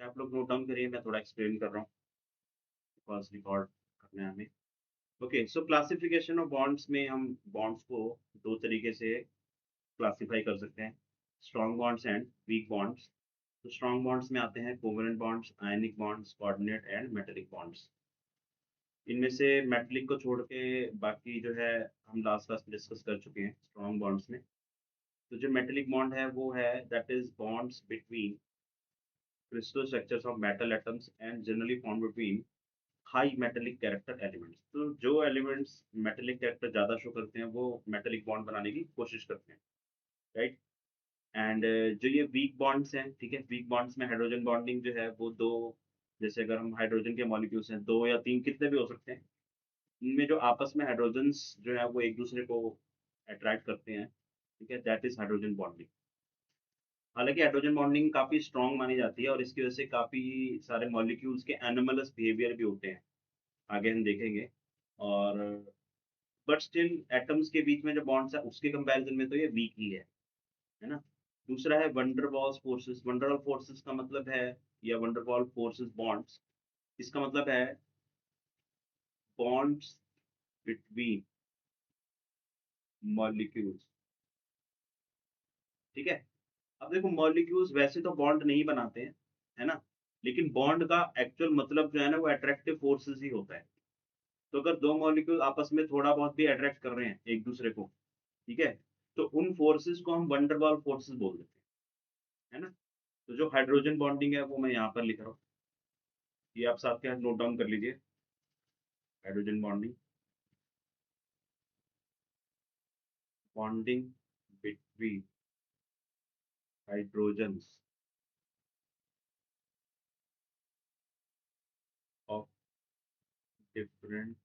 आप लोग note down करिए, मैं थोड़ा एक्सप्लेन कर रहा हूँ, बिकॉज़ रिकॉर्ड करना है हमें। Okay, so classification of bonds में हम बॉन्ड्स को 2 तरीके से क्लासिफाई कर सकते हैं, strong bonds and weak bonds. तो स्ट्रॉन्ग बॉन्ड्स में आते हैं covalent bonds, ionic bonds, coordinate and metallic bonds. इनमें से मेटालिक को छोड़ के बाकी जो है हम लास्ट क्लास में डिस्कस कर चुके हैं स्ट्रॉन्ग बॉन्ड्स में। तो जो मेटालिक बॉन्ड है वो है that is bonds between crystal structures of metal atoms and generally formed between high metallic character elements। तो जो एलिमेंट्स मेटेलिक कैरेक्टर ज़्यादा शो करते हैं वो मेटेलिक बॉन्ड बनाने की कोशिश करते हैं, राइट। एंड जो ये वीक बॉन्ड्स हैं, ठीक है, वीक बॉन्ड्स में हाइड्रोजन बॉन्डिंग जो है वो दो, जैसे अगर हम हाइड्रोजन के मॉलिक्यूल्स हैं दो या तीन कितने भी हो सकते हैं, इनमें जो आपस में हाइड्रोजन्स जो है वो एक दूसरे को अट्रैक्ट करते हैं, ठीक है, दैट इज हाइड्रोजन बॉन्डिंग। हालाँकि हाइड्रोजन बॉन्डिंग काफ़ी स्ट्रॉन्ग मानी जाती है और इसकी वजह से काफ़ी सारे मॉलिक्यूल्स के एनोमलस बिहेवियर भी होते हैं, आगे हम देखेंगे। और बट स्टिल एटम्स के बीच में जो बॉन्ड्स है उसके कंपैरिज़न में तो ये वीक ही है ना? दूसरा है van der Waals forces. Van der Waals forces का मतलब है, या van der Waals forces bonds, इसका मतलब है बॉन्ड्स बिटवीन मॉलिक्यूल्स, ठीक है? अब देखो मॉलिक्यूल्स वैसे तो बॉन्ड नहीं बनाते हैं, है ना? लेकिन बॉन्ड का एक्चुअल मतलब जो है ना वो अट्रैक्टिव फोर्सेस ही होता है। तो अगर 2 मॉलिक्यूल आपस में थोड़ा बहुत भी अट्रैक्ट कर रहे हैं एक-दूसरे को, ठीक है? तो उन फोर्सेस को हम वन डेर वाल्स फोर्सेस बोल देते हैं, है ना? तो जो हाइड्रोजन बॉन्डिंग है वो मैं यहाँ पर लिख रहा हूँ। ये आप साथ के साथ नोट डाउन कर लीजिए, hydrogen bonding, bonding between hydrogens of different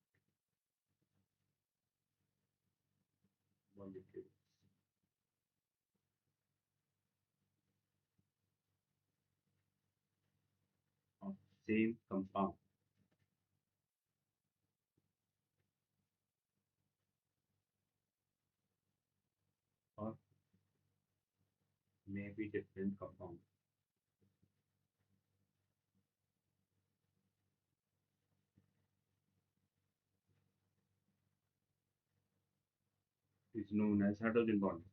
molecule of same compound और may be different compound is known as hydrogen bond.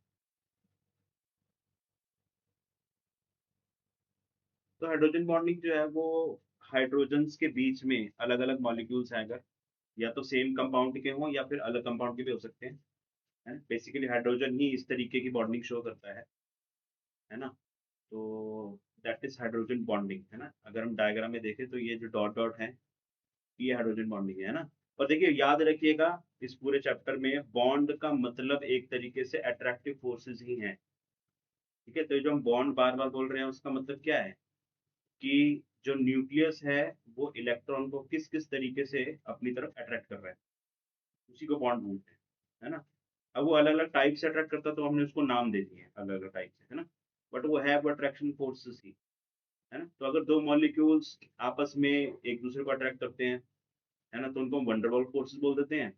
तो हाइड्रोजन बॉन्डिंग जो है वो हाइड्रोजन्स के बीच में अलग-अलग मॉलिक्यूल्स हैं अगर, या तो सेम कंपाउंड के हों या फिर अलग कंपाउंड के भी हो सकते हैं, है। बेसिकली हाइड्रोजन ही इस तरीके की बॉन्डिंग शो करता है ना? तो दैट इज़ हाइड्रोजन बॉन्डिंग, है ना? अगर हम डायग्राम में देखें तो ये जो डॉट डॉट है, ये हाइड्रोजन बॉन्डिंग है ना? और देखिए याद रखिएगा इस पूरे चैप्टर में बॉन्ड का मतलब एक तरीके से अट्रैक्टिव फोर्सेस ही हैं, ठीक है? तो ये जो हम बॉन्ड बार-बार बोल रहे हैं उसका मतलब क्या है? कि जो न्यूक्लियस है वो इलेक्ट्रॉन को किस-किस तरीके से अपनी तरफ अट्रैक्ट कर रहा है, उसी को बॉन्ड बोलते हैं, है ना? अब वो अलग-अलग टाइप से अट्रैक्ट करता है तो हमने उसको नाम दे दिए हैं अलग-अलग टाइप से, है ना? बट वो अट्रैक्शन फोर्सेस ही, है ना? तो अगर 2 मॉलिक्यूल्स आपस में एक दूसरे को अट्रैक्ट करते हैं, है ना? तो उनको हम वन डेर वाल्स फोर्सेस बोल देते हैं।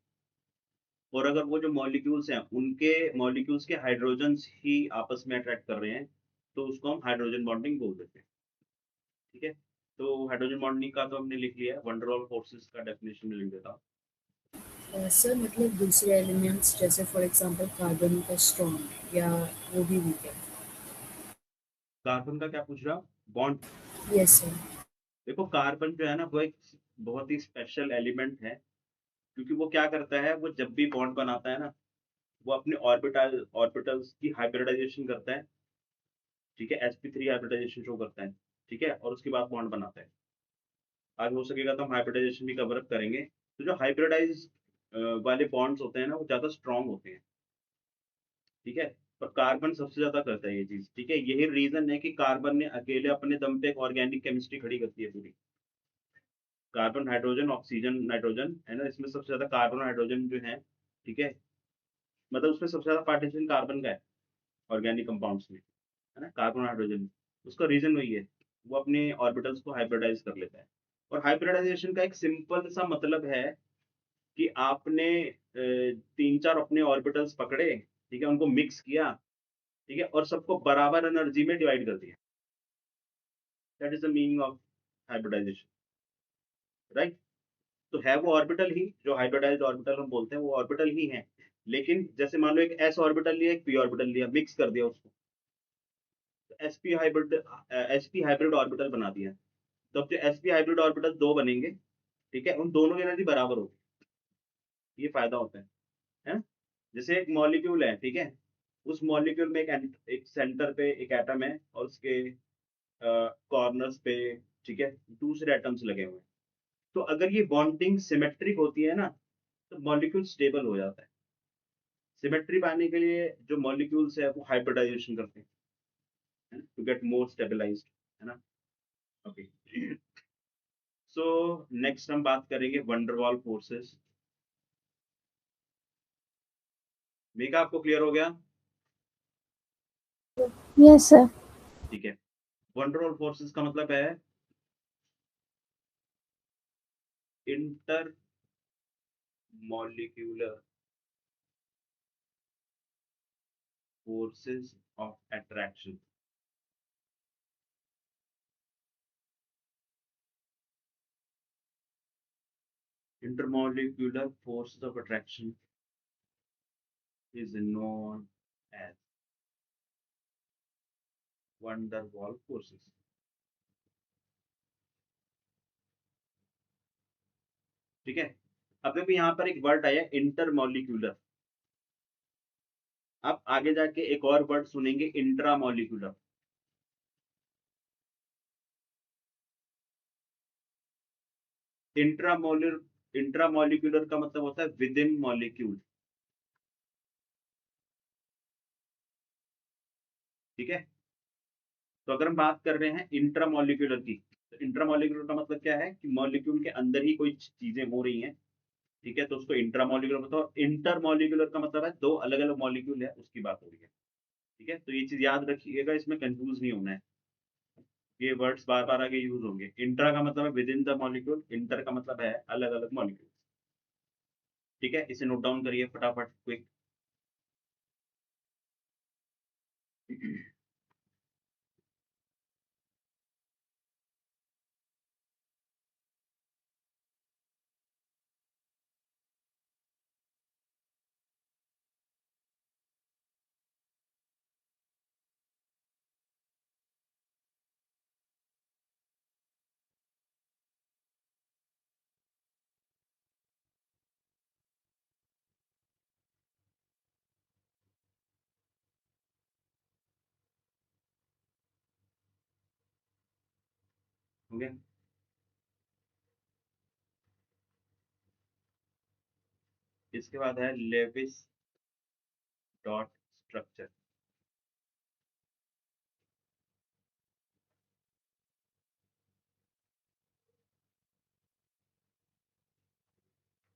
और अगर वो जो मॉलिक्यूल्स हैं उनके मॉलिक्यूल्स के हाइड्रोजन्स ही आपस में अट्रैक्ट कर रहे हैं, तो उसको हम हाइड्रोजन बॉन्डिंग बोल देते हैं, ठीक है? तो हाइड्रोजन बॉन्डिंग का तो हमने लिख लिया है, वन डेर वाल्स फोर्सेस का डेफिनेशन में लिख देता हूँ। सर मतलब दूसरे एलिमेंट्स जैसे फॉर एग्जांपल कार्बन का स्ट्रॉन्ग या वो भी वीक है। कार्बन का क्या पूछ रहा हूँ? बॉन्ड। Yes sir. देखो कार्बन जो है ना वो एक बहुत ही स्पेशल एलिमेंट है, क्योंकि वो क्या करता है, वो जब भी बॉन्ड बनाता है ना, वो अपने ऑर्बिटल्स की हाइब्रिडाइजेशन करता है, ठीक है? sp3 हाइब्रिडाइजेशन शो करता है, ठीक है? और उसके बाद बॉन्ड बनाता है। आज हो सकेगा तो हम हाइब्रिडाइजेशन भी कवर अप करेंगे। तो जो हाइब्रिडाइज़ वाले बॉन्ड्स होते हैं ना, वो ज़्यादा स्ट्रॉन्ग होते हैं, ठीक है? और कार्बन सबसे ज़्यादा करता है ये चीज़, ठीक है? यही रीज़न है कि कार्बन ने अकेले अपने दम पे एक ऑर्गेनिक केमिस्ट्री खड़ी कर दी है पूरी। कार्बन, हाइड्रोजन, ऑक्सीजन, नाइट्रोजन, है ना? इसमें सबसे ज़्यादा कार्बन और हाइड्रोजन जो है, ठीक है? मतलब उसमें सबसे ज़्यादा पार्टीशन कार्बन का है, ऑर्गेनिक कंपाउंड्स में, है ना? कार्बन और हाइड्रोजन में। उसका रीज़न वही है, वो अपने ऑर्बिटल्स को हाइब्रिडाइज़ कर लेता है। और हाइब्रिडाइजेशन का एक सिंपल सा मतलब है कि आपने 3-4 अपने ऑर्बिटल्स पकड़े, ठीक है? उनको मिक्स किया, ठीक है? और सबको बराबर एनर्जी में डिवाइड कर दिया। That is the meaning of hybridization, right. तो है वो ऑर्बिटल ही, जो हाइब्रिडाइज्ड ऑर्बिटल हम बोलते हैं वो ऑर्बिटल ही है। लेकिन जैसे मान लो एक एस ऑर्बिटल लिया, एक पी ऑर्बिटल लिया, मिक्स कर दिया उसको, तो एसपी हाइब्रिड ऑर्बिटल बना दिया। तो अब जो एसपी हाइब्रिड ऑर्बिटल दो बनेंगे, ठीक है, उन दोनों की एनर्जी बराबर होगी। ये फायदा होता है? जैसे एक मॉलिक्यूल है, ठीक है, उस मॉलिक्यूल में एक सेंटर पे एक एटम है और उसके कॉर्नर्स पे, ठीक है, दूसरे एटम्स लगे हुए हैं। तो अगर ये बॉन्डिंग सिमेट्रिक होती है ना, तो मॉलिक्यूल स्टेबल हो जाता है। सिमेट्री पाने के लिए जो मॉलिक्यूल्स है वो हाइब्रिडाइजेशन करते हैं टू गेट मोर स्टेबलाइज्ड, है ना। ओके। सो नेक्स्ट हम बात करेंगे वंडरवॉल फोर्सेस। मेगा आपको क्लियर हो गया? Yes, sir. ठीक है। वंडरवॉल फोर्सेस का मतलब है inter molecular forces of attraction. Intermolecular forces of attraction is known as van der Waals forces। ठीक है। अब देखो यहाँ पर एक वर्ड आया इंटरमॉलिक्यूलर। अब आगे जाके एक और वर्ड सुनेंगे इंट्रामॉलिक्यूलर। इंट्रामॉलिक्यूलर का मतलब होता है विद इन मॉलिक्यूल। ठीक है। तो अगर हम बात कर रहे हैं इंट्रामॉलिक्यूलर की, तो इंट्रामॉलिक्यूलर का मतलब क्या है कि मॉलिक्यूल के अंदर ही कोई चीजें हो रही हैं, ठीक है, तो उसको इंट्रामॉलिक्यूलर बताओ। इंटरमॉलिक्यूलर का मतलब है दो अलग अलग मॉलिक्यूल है उसकी बात हो रही है। ठीक है, तो ये चीज याद रखिएगा, इसमें कंफ्यूज नहीं होना है। ये वर्ड्स बार बार आगे यूज होंगे। इंट्रा का मतलब है with in the molecule, inter का मतलब है अलग अलग मॉलिक्यूल। ठीक है, इसे नोट डाउन करिए फटाफट क्विक। हो गया। इसके बाद है लेविस डॉट स्ट्रक्चर।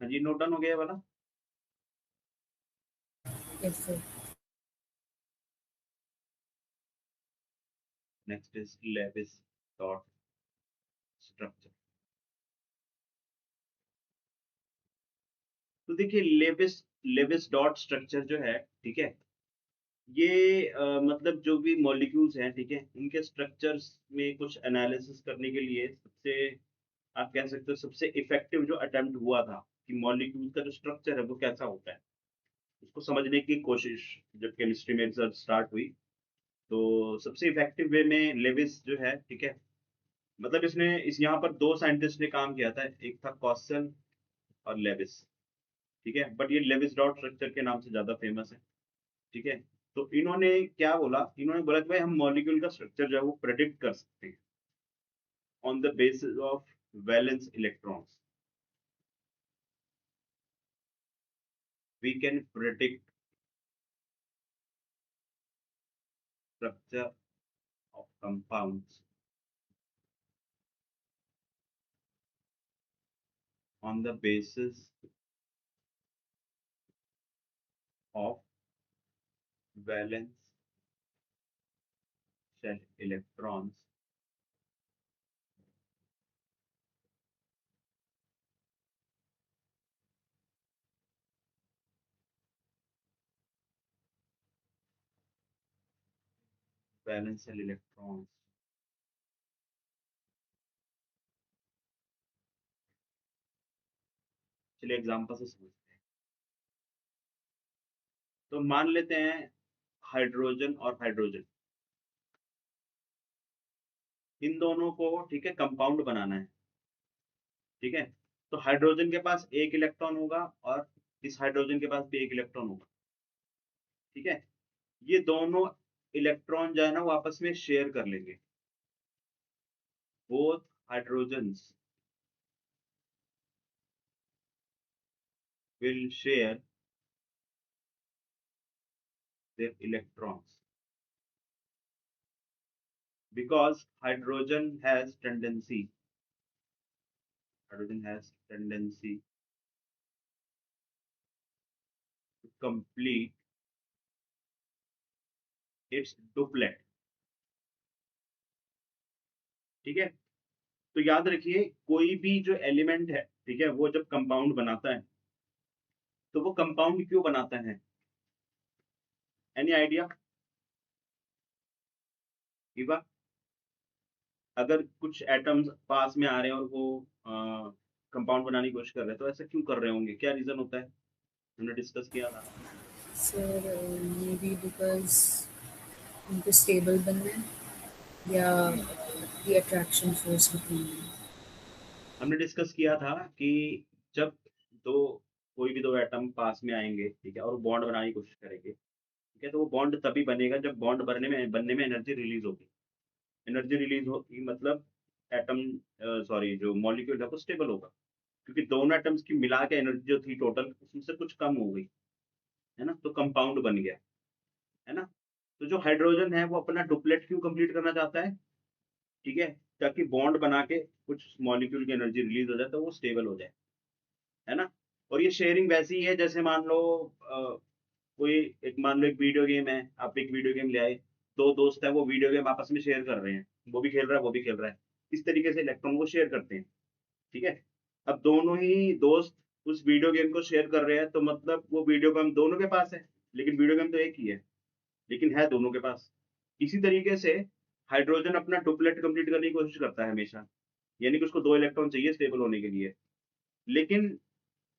हाँ जी, नोट डाउन हो गया ये वाला। Yes, sir. Next is Lewis dot structure. तो देखिए लेविस लेविस डॉट स्ट्रक्चर जो है, ठीक है, ये मतलब जो भी मॉलिक्यूल्स हैं, ठीक है, उनके स्ट्रक्चर्स में कुछ एनालिसिस करने के लिए सबसे, आप कह सकते हो सबसे इफेक्टिव जो अटेम्प्ट हुआ था कि मॉलिक्यूल का जो स्ट्रक्चर है वो कैसा होता है, उसको समझने की कोशिश जब केमिस्ट्री में रिसर्च स्टार्ट हुई, तो सबसे इफेक्टिव वे में लेविस जो है, ठीक है, मतलब इसने इस यहाँ पर दो साइंटिस्ट ने काम किया था, एक था कॉसल और लेविस। ठीक है, बट ये लेविस डॉट स्ट्रक्चर के नाम से ज्यादा फेमस है। ठीक है। तो इन्होंने क्या बोला, इन्होंने बोला कि भाई हम मॉलिक्यूल का स्ट्रक्चर जो है वो प्रेडिक्ट कर सकते हैं on the basis of valence electrons. We can predict structure of compounds on the basis of valence shell electrons valence shell electrons चलिए एग्जांपल से समझते हैं। तो मान लेते हैं हाइड्रोजन और हाइड्रोजन, इन दोनों को ठीक है कंपाउंड बनाना है। ठीक है, तो हाइड्रोजन के पास एक इलेक्ट्रॉन होगा और इस हाइड्रोजन के पास भी एक इलेक्ट्रॉन होगा। ठीक है, ये दोनों इलेक्ट्रॉन जो है ना वो आपस में शेयर कर लेंगे। Both hydrogens will share their electrons because hydrogen has tendency to complete its duplet। ठीक है, तो याद रखिए कोई भी जो एलिमेंट है ठीक है वो जब कंपाउंड बनाता है तो वो कंपाउंड क्यों बनाता है? Any idea? इवा, अगर कुछ एटम्स पास में आ रहे हैं और वो कंपाउंड बनाने की कोशिश कर रहे हैं तो ऐसा क्यों कर रहे होंगे, क्या रीजन होता है? हमने डिस्कस किया था। सर मे बी बिकॉज उनको स्टेबल बनना है, या the attraction force between them. हमने डिस्कस किया था कि जब दो कोई भी दो एटम पास में आएंगे ठीक है और बॉन्ड बनाने की कोशिश करेंगे ठीक है, तो वो बॉन्ड तभी बनेगा जब बॉन्ड बनने में एनर्जी रिलीज होगी। एनर्जी रिलीज होगी मतलब एटम सॉरी जो मॉलिक्यूल है वो स्टेबल होगा, क्योंकि दोनों एटम्स की मिला के एनर्जी जो थी टोटल उसमें से कुछ कम हो गई, है ना, तो कंपाउंड बन गया, है ना। तो जो हाइड्रोजन है वो अपना डुप्लेट क्यों कंप्लीट करना चाहता है? ठीक है, ताकि बॉन्ड बना के कुछ मॉलिक्यूल की एनर्जी रिलीज हो जाए तो वो स्टेबल हो जाए, है ना। और ये शेयरिंग वैसी ही है जैसे मान लो कोई एक मान लो एक वीडियो गेम है, आप एक वीडियो गेम ले आए, दो दोस्त है वो वीडियो गेम आपस में शेयर कर रहे हैं, वो भी खेल रहा है वो भी खेल रहा है, इस तरीके से इलेक्ट्रॉन को शेयर करते हैं। ठीक है, अब दोनों ही दोस्त उस वीडियो गेम को शेयर कर रहे हैं तो मतलब वो वीडियो गेम दोनों के पास है, लेकिन वीडियो गेम तो एक ही है, लेकिन है दोनों के पास। इसी तरीके से हाइड्रोजन अपना डुप्लेट कंप्लीट करने की कोशिश करता है हमेशा, यानी कि उसको दो इलेक्ट्रॉन चाहिए स्टेबल होने के लिए, लेकिन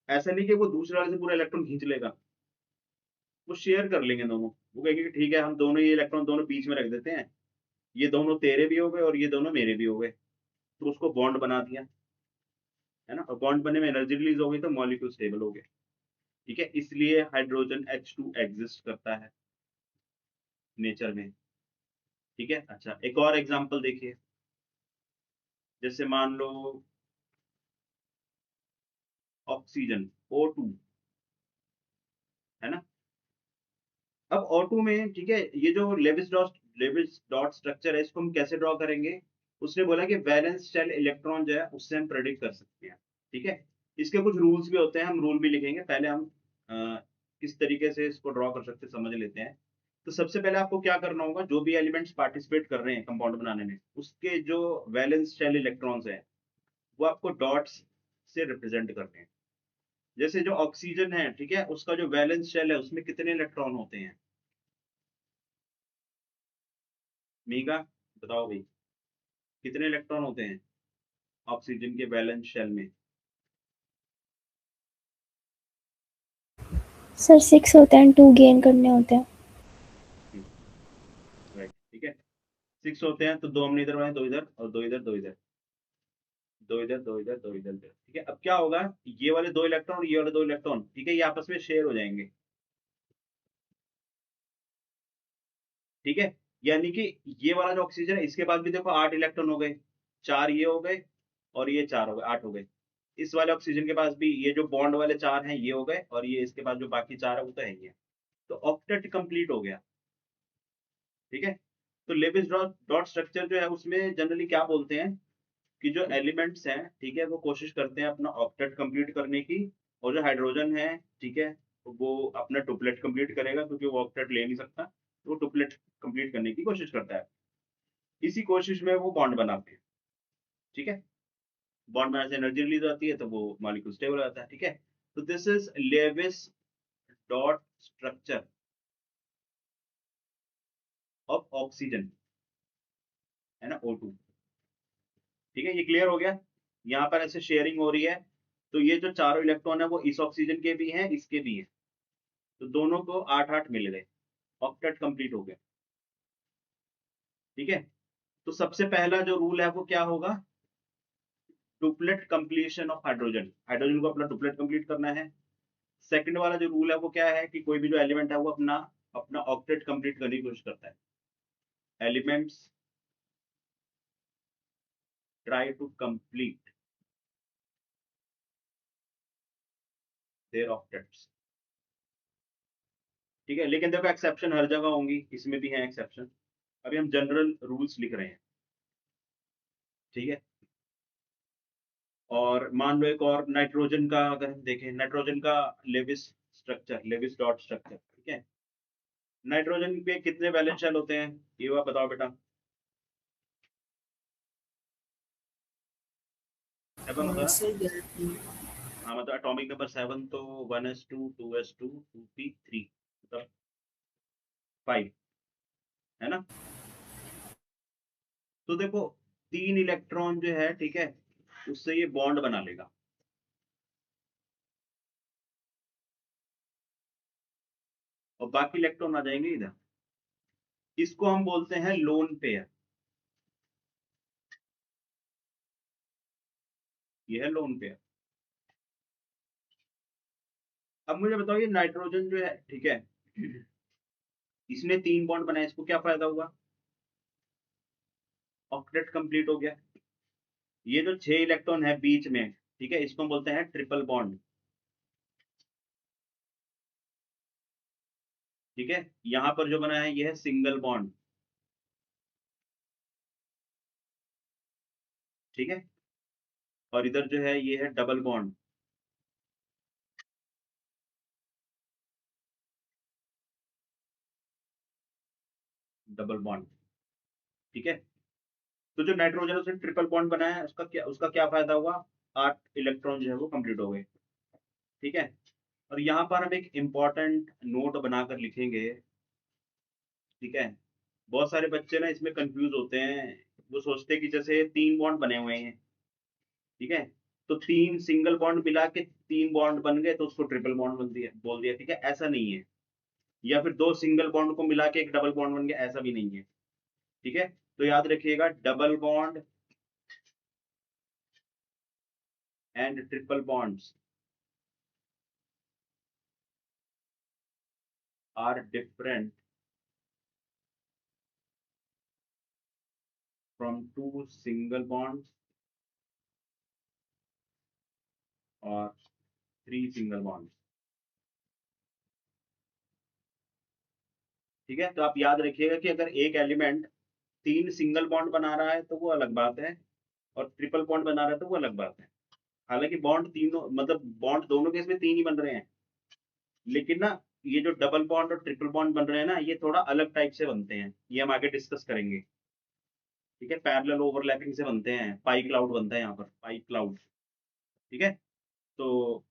ऐसा नहीं कि वो दूसरे वाले से पूरा इलेक्ट्रॉन खींच लेगा, वो शेयर कर लेंगे दोनों। वो कहेंगे कि ठीक है हम दोनों ये इलेक्ट्रॉन दोनों बीच में रख देते हैं, ये दोनों तेरे भी हो गए और ये दोनों मेरे भी हो गए, तो उसको बॉन्ड बना दिया, है ना, और बॉन्ड बनने में एनर्जी रिलीज हो गई तो मॉलिक्यूल स्टेबल हो गए। ठीक है, इसलिए हाइड्रोजन H2 एग्जिस्ट करता है नेचर में। ठीक है, अच्छा एक और एग्जांपल देखिए, जैसे मान लो ऑक्सीजन O2, है ना। अब O2 में ठीक है ये जो लेविस डॉट स्ट्रक्चर है इसको हम कैसे ड्रॉ करेंगे? उसने बोला कि वैलेंस शेल इलेक्ट्रॉन जो है उससे हम प्रेडिक्ट कर सकते हैं। ठीक है, इसके कुछ रूल्स भी होते हैं, हम रूल भी लिखेंगे, पहले हम अ, किस तरीके से इसको ड्रॉ कर सकते हैं समझ लेते हैं। तो सबसे पहले आपको क्या करना होगा, जो भी एलिमेंट्स पार्टिसिपेट कर रहे हैं कंपाउंड बनाने में उसके जो वैलेंस शेल इलेक्ट्रॉन्स हैं वो आपको डॉट्स से रिप्रेजेंट करते हैं। जैसे जो ऑक्सीजन है ठीक है उसका जो वैलेंस शेल है उसमें कितने इलेक्ट्रॉन होते हैं? मीगा, बताओ भाई, कितने इलेक्ट्रॉन होते हैं ऑक्सीजन के वैलेंस शेल में? सर 6 होते हैं, 2 गेन करने होते हैं। राइट, ठीक है, 6 होते हैं तो दो हमने इधर बनाए, दो इधर और दो इधर, दो इधर, दो इधर, दो इधर, दो इधर, ठीक है। अब क्या होगा, ये वाले दो इलेक्ट्रॉन और ये वाले दो इलेक्ट्रॉन ठीक है ये आपस में शेयर हो जाएंगे। ठीक है, यानी कि ये वाला जो ऑक्सीजन है इसके पास भी देखो 8 इलेक्ट्रॉन हो गए, चार ये हो गए और ये चार हो गए, 8 हो गए। इस वाले ऑक्सीजन के पास भी ये जो बॉन्ड वाले चार हैं ये हो गए और ये इसके पास जो बाकी चार है वो तो है ही है। तो ऑक्टेट कंप्लीट हो गया। ठीक है, तो लेविस डॉट डॉट स्ट्रक्चर जो है उसमें जनरली क्या बोलते हैं कि जो एलिमेंट्स हैं ठीक है वो कोशिश करते हैं अपना ऑक्टेट कंप्लीट करने की, और जो हाइड्रोजन है ठीक है वो अपना डुप्लेट कंप्लीट करेगा क्योंकि वो ऑक्टेट ले नहीं सकता, तो वो डुप्लेट कंप्लीट करने की कोशिश करता है। इसी कोशिश में वो बॉन्ड बनाते हैं। ठीक है, बॉन्ड बनाने से एनर्जी रिलीज होती है तो वो मॉलिक्यूल स्टेबल हो जाता है। ठीक है, तो this is Lewis dot structure of oxygen, है ना, O2। ठीक है, ये क्लियर हो गया। यहाँ पर ऐसे शेयरिंग हो रही है तो ये जो चारों इलेक्ट्रॉन है वो इस ऑक्सीजन के भी हैं, इसके भी हैं, तो दोनों को 8-8 मिल गए, ऑक्टेट कंप्लीट हो गया। ठीक है, तो सबसे पहला जो रूल है वो क्या होगा, duplet completion of hydrogen, hydrogen को अपना डुप्लेट कंप्लीट करना है। सेकंड वाला जो रूल है वो क्या है कि कोई भी जो एलिमेंट है वो अपना अपना ऑक्टेट कंप्लीट करने की कोशिश करता है। Elements try to complete their octets. ठीक है, लेकिन देखो एक्सेप्शन हर जगह होंगी, इसमें भी है एक्सेप्शन। अभी हम जनरल रूल्स लिख रहे हैं। ठीक है, और मान लो एक और नाइट्रोजन का अगर हम देखें, नाइट्रोजन का Lewis structure, Lewis dot structure. ठीक है, नाइट्रोजन पे कितने वैलेंस शेल होते हैं, ये बात बताओ बेटा। 7 होता है ना? सर गलती। हाँ, मतलब एटॉमिक नंबर 7, तो 1s2 2s2 2p3, मतलब 5 है ना। तो देखो 3 इलेक्ट्रॉन जो है, ठीक है, उससे ये बॉन्ड बना लेगा। और बाकी इलेक्ट्रॉन आ जाएंगे इधर, इसको हम बोलते हैं लोन पेयर। ये है लोन पेयर। अब मुझे बताओ ये नाइट्रोजन जो है, ठीक है, इसने 3 बॉन्ड बनाए, इसको क्या फायदा हुआ, ऑक्टेट कंप्लीट हो गया। ये जो 6 इलेक्ट्रॉन है बीच में, ठीक है, इसको हम बोलते हैं ट्रिपल बॉन्ड। ठीक है, यहां पर जो बना है ये है सिंगल बॉन्ड। ठीक है, और इधर जो है ये है डबल बॉन्ड। Double bond. ठीक है, तो जो नाइट्रोजन उसने ट्रिपल बॉन्ड बनाया है, उसका क्या फायदा हुआ, 8 इलेक्ट्रॉन जो है वो कंप्लीट हो गए। ठीक है, और यहाँ पर हम एक इंपॉर्टेंट नोट बनाकर लिखेंगे। ठीक है, बहुत सारे बच्चे ना इसमें कंफ्यूज होते हैं, वो सोचते हैं कि जैसे 3 बॉन्ड बने हुए हैं, ठीक है, तो 3 सिंगल बॉन्ड मिला के 3 बॉन्ड बन गए तो उसको ट्रिपल बॉन्ड बोल दिया। ठीक है, ऐसा नहीं है। या फिर 2 सिंगल बॉन्ड को मिला के एक डबल बॉन्ड बन गया, ऐसा भी नहीं है। ठीक है, तो याद रखिएगा, double bond and triple bonds are different from 2 single bonds और 3 सिंगल बॉन्ड्स। ठीक है, तो आप याद रखिएगा कि अगर एक एलिमेंट 3 सिंगल बॉन्ड बना रहा है तो वो अलग बात है, और ट्रिपल बॉन्ड बना रहा है तो वो अलग बात है। हालांकि बॉन्ड तीनों, मतलब बॉन्ड दोनों केस में 3 ही बन रहे हैं, लेकिन ना ये जो डबल बॉन्ड और ट्रिपल बॉन्ड बन रहे हैं ना, ये थोड़ा अलग टाइप से बनते हैं, ये हम आगे डिस्कस करेंगे। ठीक है, पैरेलल ओवरलैपिंग से बनते हैं, पाई क्लाउड बनता है यहाँ पर, पाई क्लाउड। ठीक है, तो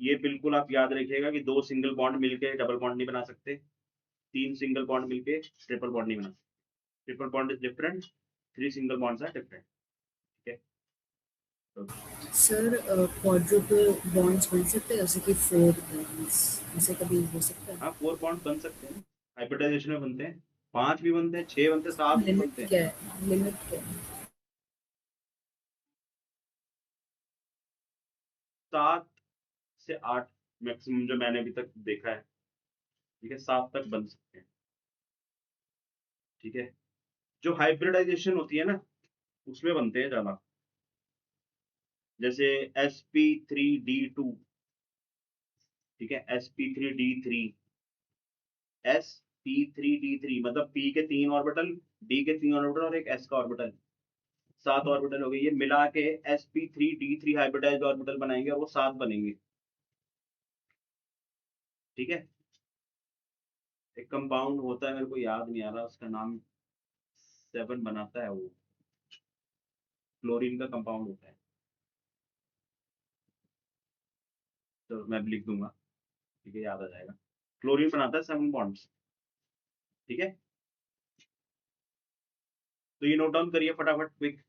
ये बिल्कुल आप याद रखिएगा कि 2 सिंगल बॉन्ड मिलके डबल बॉन्ड नहीं बना सकते, 3 सिंगल बॉन्ड मिलके ट्रिपल बॉन्ड नहीं बना सकते। Triple bond is different, 3 single bonds are different. ठीक है, तो सर क्वाड्रुपल बॉन्ड्स बन सकते हैं, जैसे कि 4 बॉन्ड्स, ऐसे कभी हो सकता है? हाँ 4 बॉन्ड बन सकते हैं, हाइब्रिडाइजेशन में बनते हैं, 5 भी बनते हैं, 6 बनते हैं, 7 भी बनते लिमिट हैं। क्या है, लिमिट क्या है? 7 से 8 मैक्सिमम जो मैंने अभी तक देखा है। ठीक है, 7 तक बन सकते हैं। ठीक है, जो हाइब्रिडाइजेशन होती है ना, उसमें बनते हैं ज्यादा, जैसे sp3d2। ठीक है, sp3d3, sp3d3 मतलब p के 3 ऑर्बिटल, d के 3 ऑर्बिटल और एक s का ऑर्बिटल, 7 ऑर्बिटल हो गए, ये मिला के sp3d3 हाइब्रिडाइज्ड ऑर्बिटल बनाएंगे और वो 7 बनेंगे। ठीक है, एक कंपाउंड होता है, मेरे को याद नहीं आ रहा उसका नाम, 7 बनाता है वो, क्लोरीन का कंपाउंड होता है, तो मैं भी लिख दूंगा। ठीक है, याद आ जाएगा। क्लोरीन बनाता है 7 बॉन्ड्स। ठीक है, तो ये नोट डाउन करिए फटाफट, क्विक।